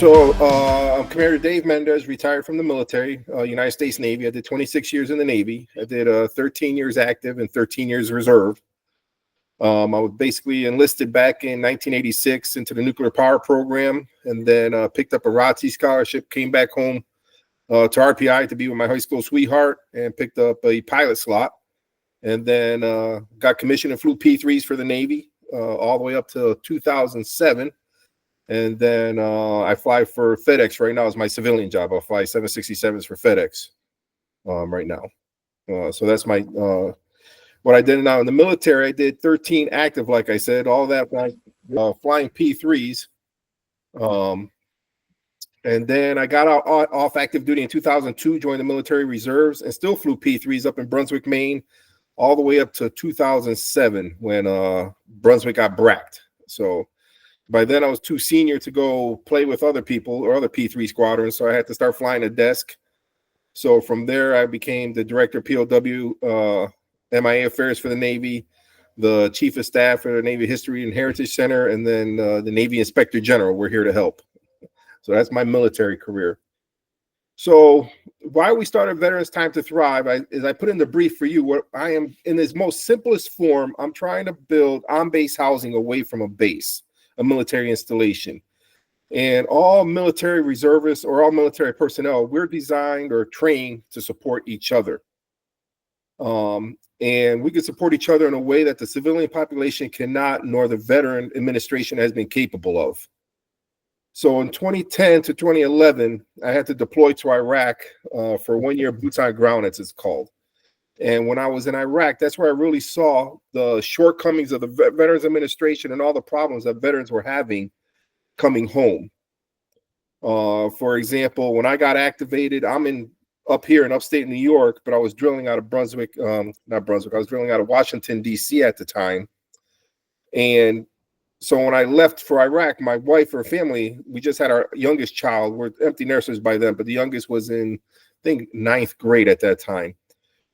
I'm Commander Dave Mendez, retired from the military, United States Navy. I did 26 years in the Navy. I did 13 years active and 13 years reserve. I was basically enlisted back in 1986 into the nuclear power program, and then picked up a ROTC scholarship, came back home to RPI to be with my high school sweetheart, and picked up a pilot slot, and then got commissioned and flew P3s for the Navy all the way up to 2007. And then I fly for FedEx right now. Is my civilian job. I'll fly 767s for FedEx right now. So that's my what I did now in the military. I did 13 active, like I said, all that flying P3s. And then I got off active duty in 2002, joined the military reserves, and still flew P3s up in Brunswick, Maine, all the way up to 2007 when Brunswick got bracked. So by then I was too senior to go play with other people or other P3 squadrons, so I had to start flying a desk. So from there, I became the director of POW MIA affairs for the Navy, the chief of staff for the Navy History and Heritage Center, and then the Navy Inspector General. We're here to help. So that's my military career. So why we started Veterans Time to Thrive is I put in the brief for you what I am in its most simplest form. I'm trying to build on-base housing away from a base, a military installation. And all military reservists or all military personnel, we're designed or trained to support each other. And we can support each other in a way that the civilian population cannot, nor the veteran administration has been capable of. So in 2010 to 2011, I had to deploy to Iraq for 1 year boots on ground, as it's called. And when I was in Iraq, that's where I really saw the shortcomings of the Veterans Administration and all the problems that veterans were having coming home. For example, when I got activated, I'm up here in upstate New York, but I was drilling out of Brunswick, not Brunswick, I was drilling out of Washington, D.C. at the time. And so when I left for Iraq, my wife or family, we just had our youngest child. We're empty nurses by then, but the youngest was in, I think, 9th grade at that time.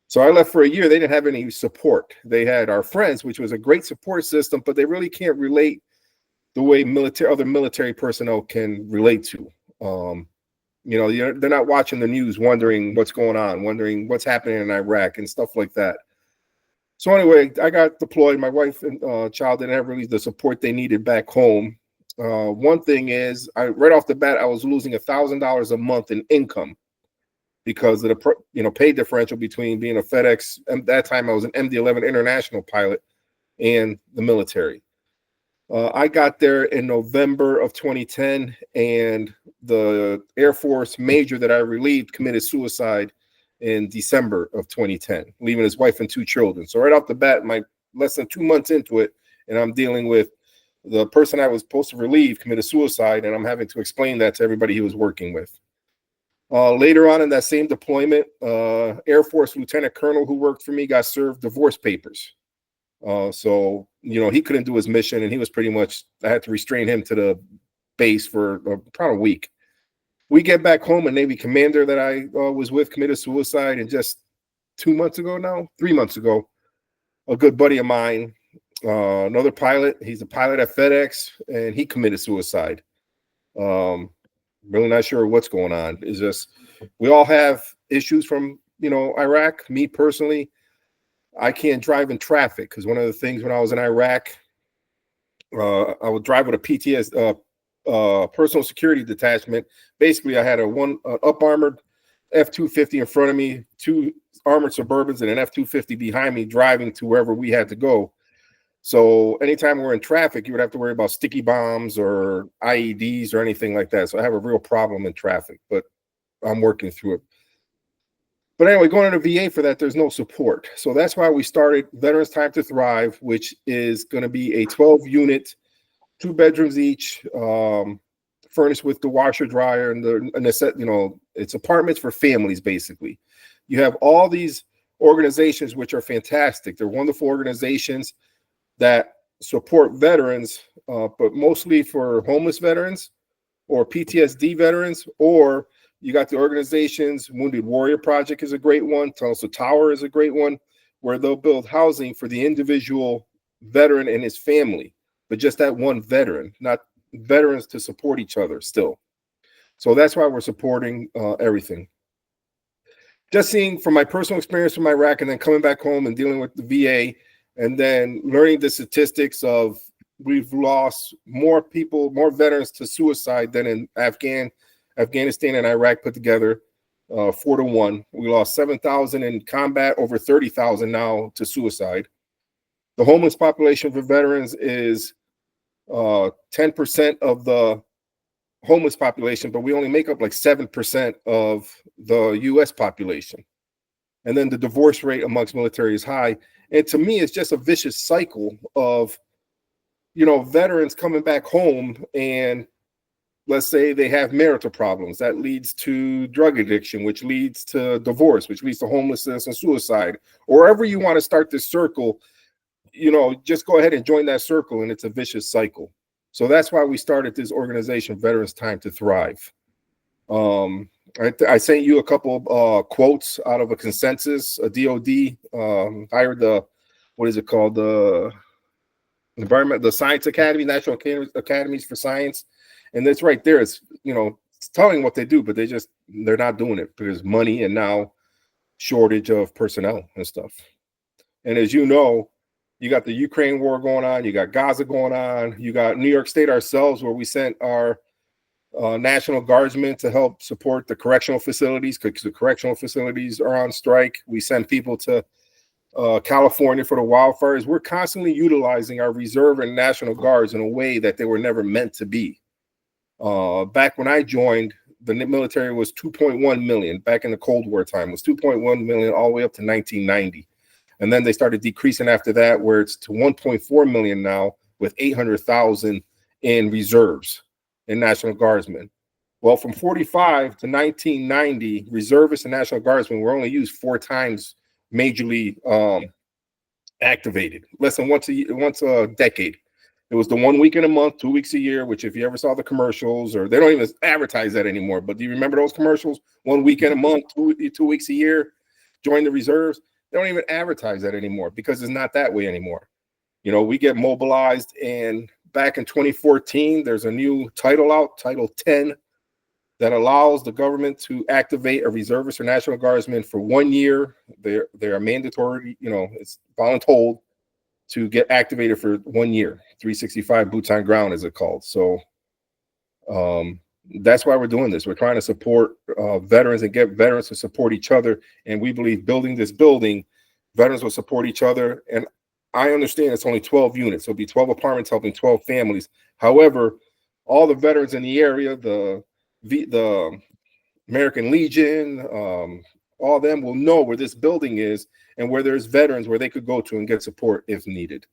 So I left for a year. They didn't have any support. They had our friends, which was a great support system, but they really can't relate the way other military personnel can relate to. You know, they're not watching the news, wondering what's going on, wondering what's happening in Iraq and stuff like that. So anyway, I got deployed. My wife and child didn't have really the support they needed back home. One thing is, right off the bat, I was losing $1,000 a month in income because of the pay differential between being a FedEx. At that time, I was an MD-11 international pilot and the military. I got there in November of 2010, and the Air Force major that I relieved committed suicide in December of 2010, leaving his wife and 2 children. So right off the bat, less than 2 months into it, and I'm dealing with the person I was supposed to relieve committed suicide, and I'm having to explain that to everybody he was working with. Later on in that same deployment, Air Force Lieutenant Colonel who worked for me got served divorce papers. So, he couldn't do his mission, and he was pretty much, I had to restrain him to the base for probably a week. We get back home, a Navy commander that I was with committed suicide, and just 3 months ago, a good buddy of mine, another pilot, he's a pilot at FedEx, and he committed suicide. Really not sure what's going on. It's just, we all have issues from, Iraq. Me personally, I can't drive in traffic because one of the things when I was in Iraq, I would drive with a PTS, personal security detachment. Basically, I had a up armored F-250 in front of me, 2 armored Suburbans, and an F-250 behind me, driving to wherever we had to go. So anytime we're in traffic, you would have to worry about sticky bombs or IEDs or anything like that. So I have a real problem in traffic, but I'm working through it. But anyway, going to the VA for that, there's no support. So that's why we started Veterans Time to Thrive, which is going to be a 12-unit, 2 bedrooms each, furnished with the washer, dryer, and it's apartments for families, basically. You have all these organizations, which are fantastic. They're wonderful organizations that support veterans, but mostly for homeless veterans or PTSD veterans, or you got the organizations, Wounded Warrior Project is a great one, Tulsa Tower is a great one, where they'll build housing for the individual veteran and his family, but just that one veteran, not veterans to support each other still. So that's why we're supporting everything. Just seeing from my personal experience from Iraq and then coming back home and dealing with the VA and then learning the statistics of we've lost more people, more veterans to suicide than in Afghanistan and Iraq put together, 4-1. We lost 7,000 in combat, over 30,000 now to suicide. The homeless population for veterans is 10% of the homeless population, but we only make up like 7% of the US population. And then the divorce rate amongst military is high. And to me, it's just a vicious cycle of, you know, veterans coming back home and let's say they have marital problems. That leads to drug addiction, which leads to divorce, which leads to homelessness and suicide. Or wherever you want to start this circle, you know, just go ahead and join that circle and it's a vicious cycle. So that's why we started this organization, Veterans Time to Thrive. I sent you a couple quotes out of a consensus. A DOD hired the, what is it called? The environment, the Science Academy, National Academies for Science. And that's right there. It's, you know, it's telling what they do, but they're not doing it because money and now shortage of personnel and stuff. And as you know, you got the Ukraine war going on. You got Gaza going on. You got New York State ourselves, where we sent our National Guardsmen to help support the correctional facilities because the correctional facilities are on strike. We send people to California for the wildfires. We're constantly utilizing our reserve and National Guards in a way that they were never meant to be. Back when I joined, the military was 2.1 million. Back in the Cold War time, it was 2.1 million all the way up to 1990. And then they started decreasing after that, where it's to 1.4 million now with 800,000 in reserves and National Guardsmen. Well, from 45 to 1990, reservists and National Guardsmen were only used 4 times majorly activated, less than once a decade. It was the 1 week in a month, 2 weeks a year, which if you ever saw the commercials, or they don't even advertise that anymore, but do you remember those commercials? 1 week in a month, 2 weeks a year, join the reserves. They don't even advertise that anymore because it's not that way anymore. You know, we get mobilized, and back in 2014, there's a new title out, Title 10, that allows the government to activate a reservist or National Guardsman for 1 year. They are mandatory, you know, it's voluntold to get activated for 1 year. 365 boots on ground, as it's called. So that's why we're doing this. We're trying to support veterans and get veterans to support each other. And we believe building this building, veterans will support each other. And I understand it's only 12 units. So it'll be 12 apartments helping 12 families. However, all the veterans in the area, the American Legion, all of them will know where this building is and where there's veterans where they could go to and get support if needed.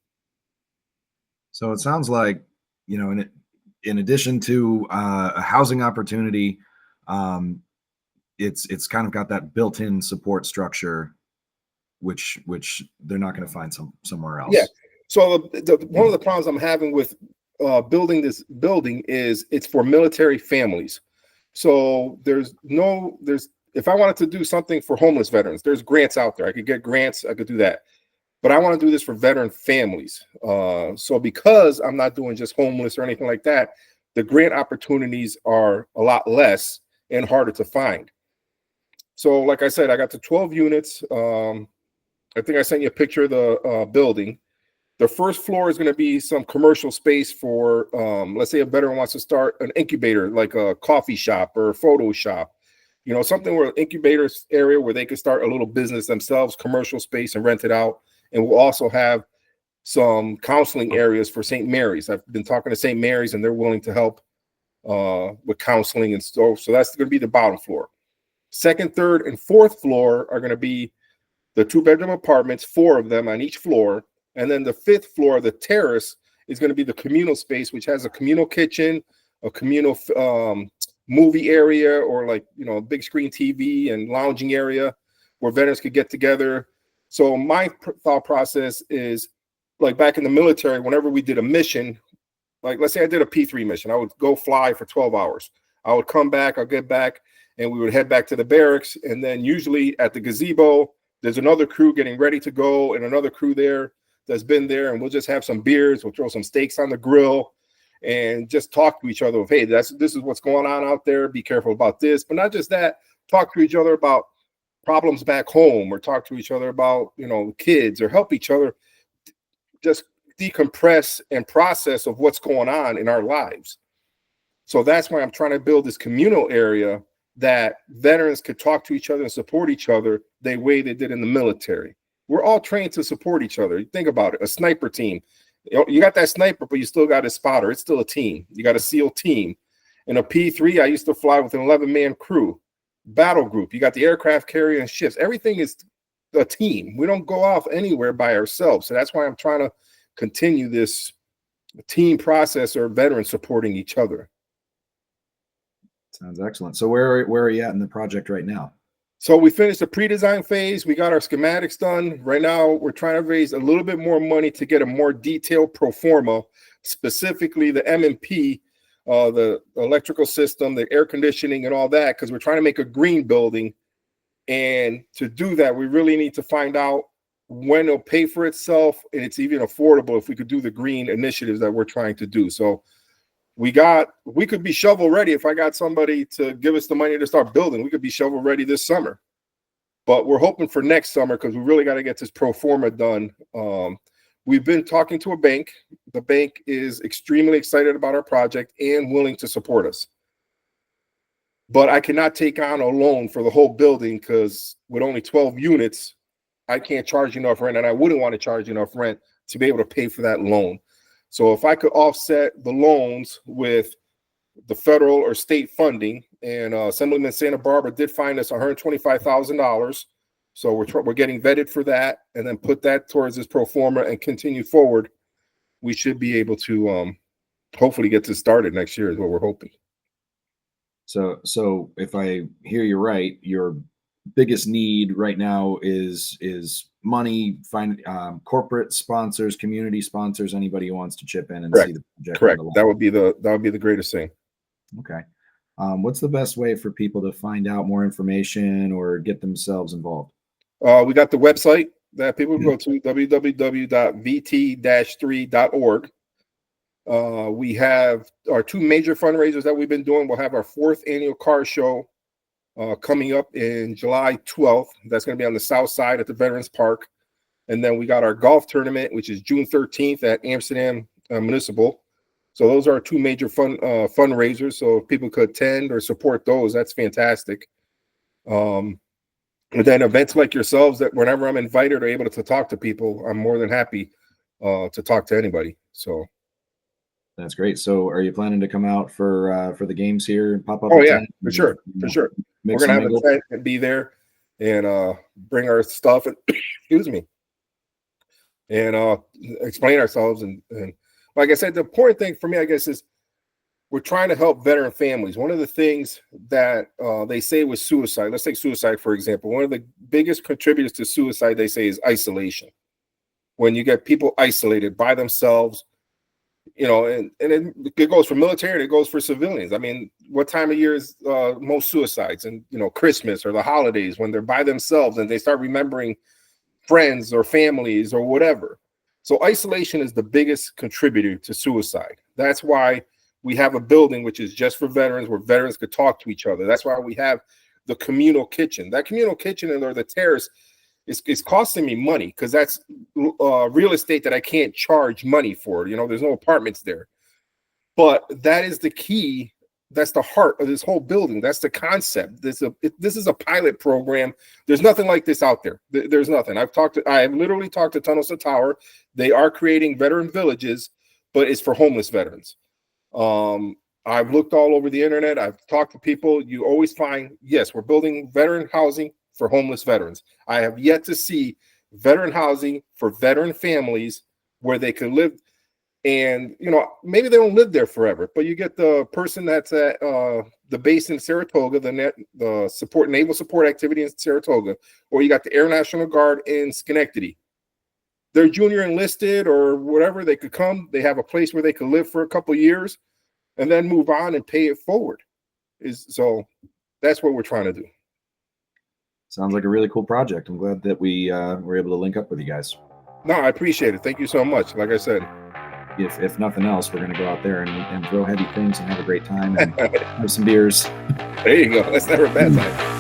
So it sounds like, you know, in addition to a housing opportunity, it's kind of got that built-in support structure, which they're not going to find somewhere else. Yeah. So one of the problems I'm having with building this building is it's for military families. So if I wanted to do something for homeless veterans, there's grants out there. I could get grants. I could do that. But I want to do this for veteran families. So because I'm not doing just homeless or anything like that, the grant opportunities are a lot less and harder to find. So like I said, I got the 12 units. I think I sent you a picture of the building. The first floor is going to be some commercial space for, let's say a veteran wants to start an incubator, like a coffee shop or a photo shop. You know, something where incubator area where they could start a little business themselves, commercial space, and rent it out. And we'll also have some counseling areas for St. Mary's. I've been talking to St. Mary's, and they're willing to help with counseling and stuff. So that's going to be the bottom floor. Second, third, and fourth floor are going to be the 2-bedroom apartments, 4 of them on each floor. And then the 5th floor, the terrace, is going to be the communal space, which has a communal kitchen, a communal movie area, or like, you know, big screen TV and lounging area where veterans could get together. So my thought process is, like back in the military, whenever we did a mission, like let's say I did a P3 mission, I would go fly for 12 hours. I would come back, I'll get back, and we would head back to the barracks. And then usually at the gazebo, there's another crew getting ready to go and another crew there that's been there. And we'll just have some beers. We'll throw some steaks on the grill. and just talk to each other of, hey, this is what's going on out there. Be careful about this. But not just that, talk to each other about problems back home, or talk to each other about, kids, or help each other just decompress and process of what's going on in our lives. So that's why I'm trying to build this communal area that veterans could talk to each other and support each other the way they did in the military. We're all trained to support each other. Think about it, a sniper team. You got that sniper, but you still got a spotter. It's still a team. You got a SEAL team. In a P3, I used to fly with an 11-man crew. Battle group, you got the aircraft carrier and ships. Everything is a team. We don't go off anywhere by ourselves. So that's why I'm trying to continue this team process, or veterans supporting each other. Sounds excellent. So where are you at in the project right now? So we finished the pre-design phase. We got our schematics done. Right now, we're trying to raise a little bit more money to get a more detailed pro forma, specifically the M&P, the electrical system, the air conditioning, and all that, because we're trying to make a green building. And to do that, we really need to find out when it'll pay for itself, and it's even affordable if we could do the green initiatives that we're trying to do. So we could be shovel ready if I got somebody to give us the money to start building. We could be shovel ready this summer, but we're hoping for next summer, because we really got to get this pro forma done. We've been talking to a bank. The bank is extremely excited about our project and willing to support us. But I cannot take on a loan for the whole building, because with only 12 units, I can't charge enough rent, and I wouldn't want to charge enough rent to be able to pay for that loan. So if I could offset the loans with the federal or state funding, and Assemblyman Santa Barbara did find us $125,000. So we're getting vetted for that, and then put that towards this pro forma and continue forward. We should be able to hopefully get this started next year, is what we're hoping. So if I hear you right, your biggest need right now is money, find corporate sponsors, community sponsors, anybody who wants to chip in and Correct. see the project. Correct. That would be the greatest thing. Okay. What's the best way for people to find out more information or get themselves involved? We got the website that people can go to, www.vt-3.org. We have our two major fundraisers that we've been doing. We'll have our 4th annual car show coming up in July 12th. That's going to be on the south side at the Veterans Park. And then we got our golf tournament, which is June 13th at Amsterdam Municipal. So those are our two major fundraisers. So if people could attend or support those, that's fantastic. And then events like yourselves, that whenever I'm invited or able to talk to people, I'm more than happy to talk to anybody. So that's great. So are you planning to come out for the games here and pop up? Oh yeah, for sure. We're gonna have a tent and be there, and bring our stuff and excuse me, and explain ourselves, and like I said, the important thing for me, I guess, is we're trying to help veteran families. One of the things that they say with suicide, let's take suicide for example. One of the biggest contributors to suicide, they say, is isolation. When you get people isolated by themselves, and it goes for military and it goes for civilians. I mean, what time of year is most suicides? And Christmas or the holidays, when they're by themselves and they start remembering friends or families or whatever. So isolation is the biggest contributor to suicide. That's why we have a building which is just for veterans, where veterans could talk to each other. That's why we have the communal kitchen. That communal kitchen or the terrace is costing me money, because that's real estate that I can't charge money for. There's no apartments there. But that is the key. That's the heart of this whole building. That's the concept. This is a pilot program. There's nothing like this out there. There's nothing. I have literally talked to Tunnels to Tower. They are creating veteran villages, but it's for homeless veterans. I've looked all over the internet. I've talked to people. You always find, yes, we're building veteran housing for homeless veterans. I have yet to see veteran housing for veteran families where they can live. And, maybe they don't live there forever, but you get the person that's at the base in Saratoga, the naval support activity in Saratoga, or you got the Air National Guard in Schenectady. They're junior enlisted or whatever. They could come. They have a place where they could live for a couple of years and then move on and pay it forward. So that's what we're trying to do. Sounds like a really cool project. I'm glad that we were able to link up with you guys. No, I appreciate it. Thank you so much. Like I said, if nothing else, we're going to go out there and throw heavy things and have a great time and have some beers. There you go. That's never a bad time.